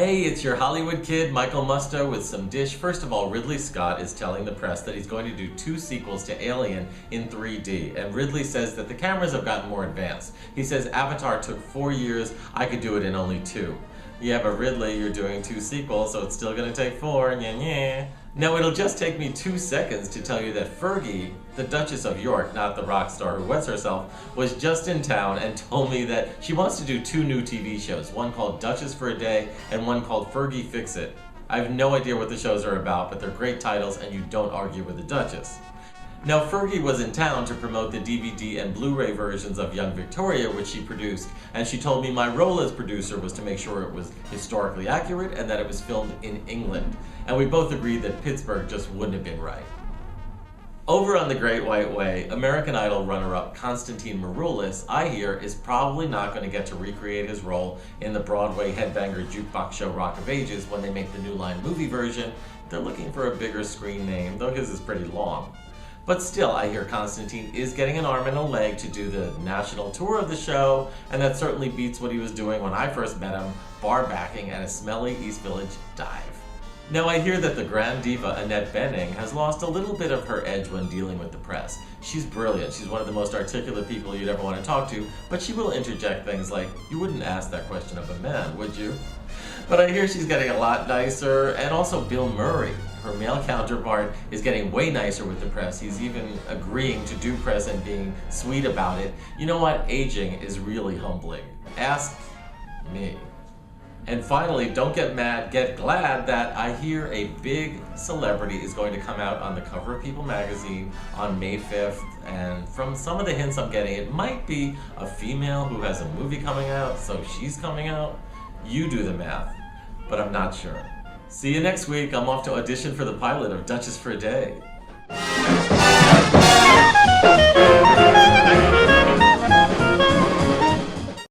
Hey, it's your Hollywood kid, Michael Musto, with some dish. First of all, Ridley Scott is telling the press that he's going to do 2 sequels to Alien in 3D. And Ridley says that the cameras have gotten more advanced. He says Avatar took 4 years, I could do it in only 2. Yeah, but Ridley, you're doing 2 sequels, so it's still gonna take 4, yeah. Now, it'll just take me 2 seconds to tell you that Fergie, the Duchess of York, not the rock star who wets herself, was just in town and told me that she wants to do 2 new TV shows, one called Duchess for a Day and one called Fergie Fix It. I have no idea what the shows are about, but they're great titles and you don't argue with the Duchess. Now, Fergie was in town to promote the DVD and Blu-ray versions of Young Victoria, which she produced, and she told me my role as producer was to make sure it was historically accurate and that it was filmed in England. And we both agreed that Pittsburgh just wouldn't have been right. Over on The Great White Way, American Idol runner-up Konstantin Maroulis, I hear, is probably not going to get to recreate his role in the Broadway headbanger jukebox show Rock of Ages when they make the New Line movie version. They're looking for a bigger screen name, though his is pretty long. But still, I hear Konstantin is getting an arm and a leg to do the national tour of the show, and that certainly beats what he was doing when I first met him, bar backing at a smelly East Village dive. Now, I hear that the grand diva Annette has lost a little bit of her edge when dealing with the press. She's brilliant, she's one of the most articulate people you'd ever want to talk to, but she will interject things like, "You wouldn't ask that question of a man, would you?" But I hear she's getting a lot nicer, and also Bill Murray, her male counterpart, is getting way nicer with the press. He's even agreeing to do press and being sweet about it. You know what? Aging is really humbling. Ask me. And finally, don't get mad, get glad that I hear a big celebrity is going to come out on the cover of People magazine on May 5th. And from some of the hints I'm getting, it might be a female who has a movie coming out, so she's coming out. You do the math, but I'm not sure. See you next week. I'm off to audition for the pilot of Duchess for a Day.